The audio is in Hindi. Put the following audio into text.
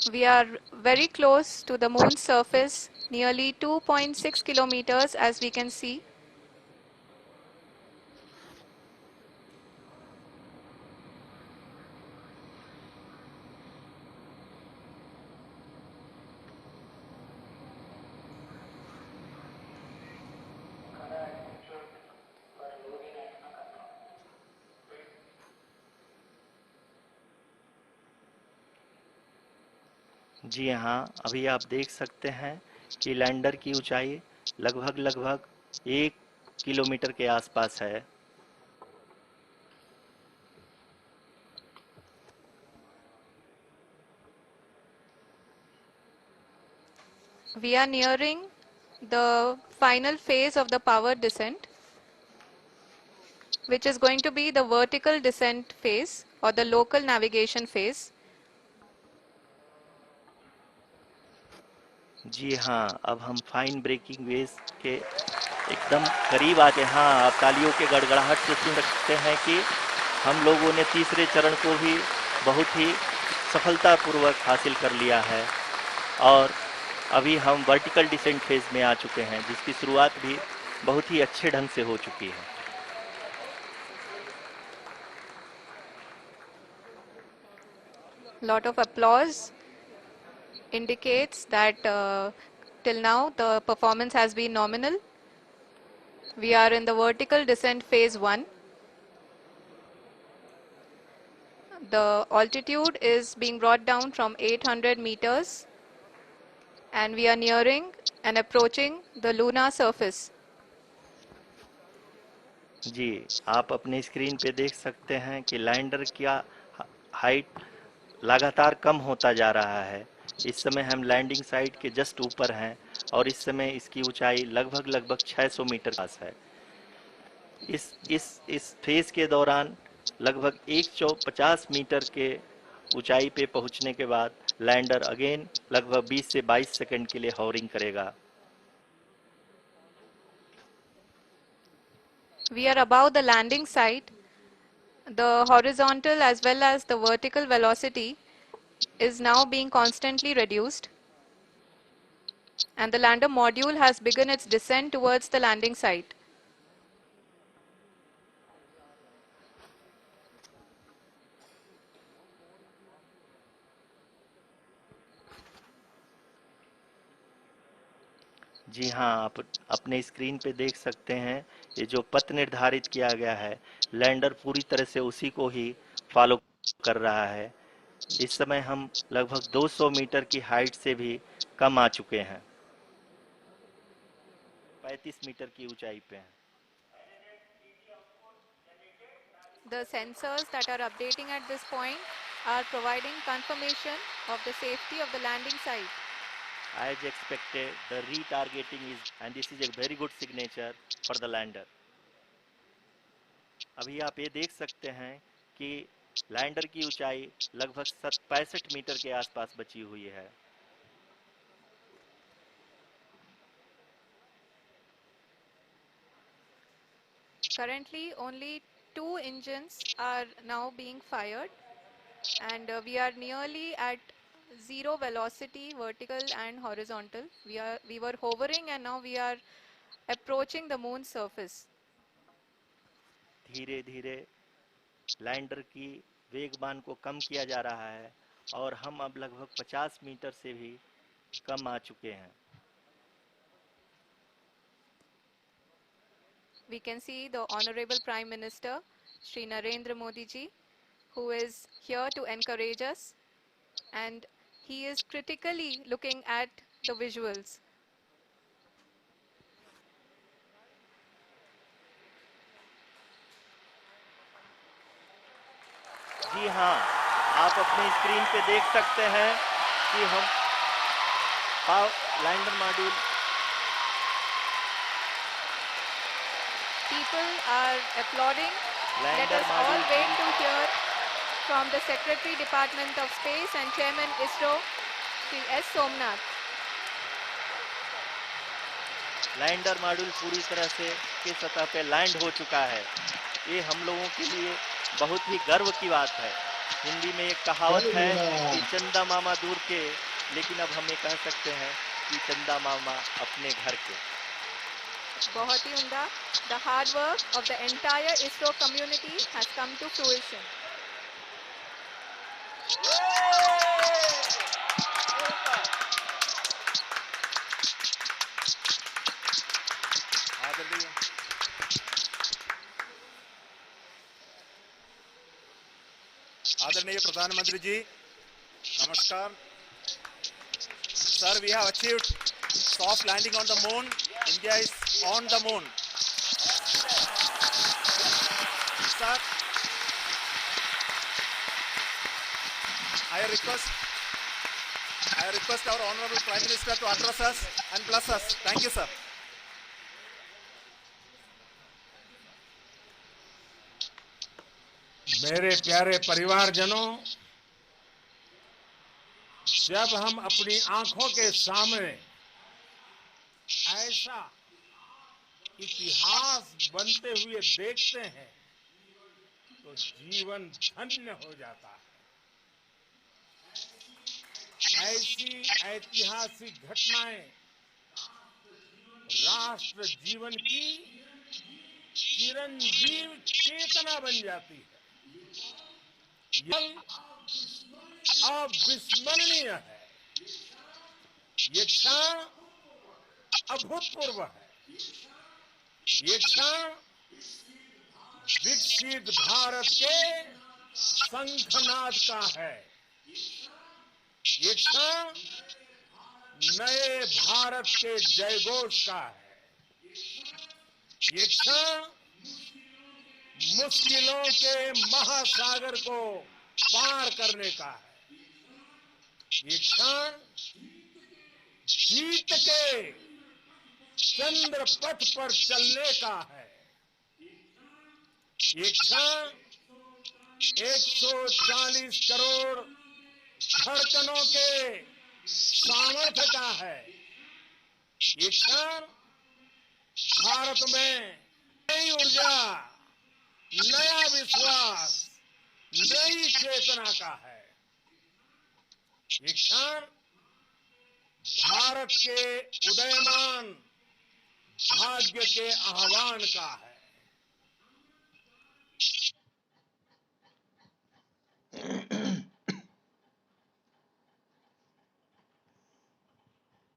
We are very close to the moon's surface, nearly 2.6 kilometers as we can see. जी हाँ, अभी आप देख सकते हैं कि लैंडर की ऊंचाई लगभग लगभग 1 किलोमीटर के आसपास है। We are nearing the final phase of the power descent, which is going to be the vertical descent phase or the local navigation phase. जी हाँ, अब हम फाइन ब्रेकिंग वेव्स के एकदम करीब आ गए। हाँ, आप तालियों के गड़गड़ाहट से सुन सकते हैं कि हम लोगों ने तीसरे चरण को भी बहुत ही सफलतापूर्वक हासिल कर लिया है और अभी हम वर्टिकल डिसेंट फेज में आ चुके हैं, जिसकी शुरुआत भी बहुत ही अच्छे ढंग से हो चुकी है। Lot of applause indicates that till now the performance has been nominal. We are in the vertical descent phase 1. The altitude is being brought down from 800 meters and we are nearing and approaching the lunar surface. जी, आप अपने स्क्रीन पे देख सकते हैं कि लैंडर का हाइट लगातार कम होता जा रहा है। इस समय हम लैंडिंग साइट के जस्ट ऊपर हैं और इस समय इसकी ऊंचाई लगभग लगभग 600 मीटर पास है। इस फेज के दौरान लगभग 150 मीटर के ऊंचाई पे पहुंचने के बाद लैंडर अगेन लगभग 20 से 22 सेकंड के लिए हॉवरिंग करेगा। We are above the landing site. The horizontal as well as the vertical velocity is now being constantly reduced and the lander module has begun its descent towards the landing site. जी हाँ, आप अपने स्क्रीन पे देख सकते हैं ये जो पथ निर्धारित किया गया है, लैंडर पूरी तरह से उसी को ही फॉलो कर रहा है। इस समय हम लगभग 200 मीटर की हाइट से भी कम आ चुके हैं, 35 मीटर की ऊंचाई पे हैं। The sensors that are updating at this point are providing confirmation of the safety of the landing site. As expected, the retargeting is and this is a very good signature for the lander. अभी आप ये देख सकते हैं कि लैंडर की ऊंचाई लगभग 65 मीटर के आसपास बची हुई है। Currently only 2 engines are now being fired and we are nearly at zero velocity, vertical and horizontal. We were hovering and now we are approaching the moon's surface. धीरे धीरे लैंडर की वेगमान को कम किया जा रहा है और हम अब लगभग 50 मीटर से भी कम आ चुके हैं। We can see the Honorable Prime Minister, Shri Narendra Modi ji, who is here to encourage us and he is critically looking at the visuals. जी हाँ, आप अपनी स्क्रीन पे देख सकते हैं कि हम lander module People are applauding. Let lander us all module wait to hear from the Secretary Department of Space and Chairman ISRO, Shri S. Somnath. Lander module पूरी तरह से के सतह पे लैंड हो चुका है। ये हम लोगों के लिए बहुत ही गर्व की बात है। हिंदी में एक कहावत है कि चंदा मामा दूर के, लेकिन अब हम ये कह सकते हैं कि चंदा मामा अपने घर के। बहुत ही उम्दा। The hard work of the entire ISRO community has come to fruition. आदरणीय आदरणीय प्रधानमंत्री जी, नमस्कार sir. We have achieved soft landing on the moon. India is on the moon. Sir, I request our Honorable Prime Minister to address us and bless us. Thank you, sir. मेरे प्यारे परिवारजनों, जब हम अपनी आंखों के सामने ऐसा इतिहास बनते हुए देखते हैं तो जीवन धन्य हो जाता है। ऐसी ऐतिहासिक घटनाएं राष्ट्र जीवन की चिरंजीव चेतना बन जाती है। यह अविस्मरणीय है। ये क्षण अभूतपूर्व है। ये क्षण विकसित भारत के शंखनाद का है। ये क्षण नए भारत के जयघोष का है। ये क्षण मुश्किलों के महासागर को पार करने का है। ये क्षण जीत के चंद्र पथ पर चलने का है। ये क्षण 140 करोड़ धड़कनों के सामर्थ्य का है। ये क्षण भारत में नई ऊर्जा, नया विश्वास, नई चेतना का है। ये क्षण भारत के उदयमान भाग्य के आह्वान का है।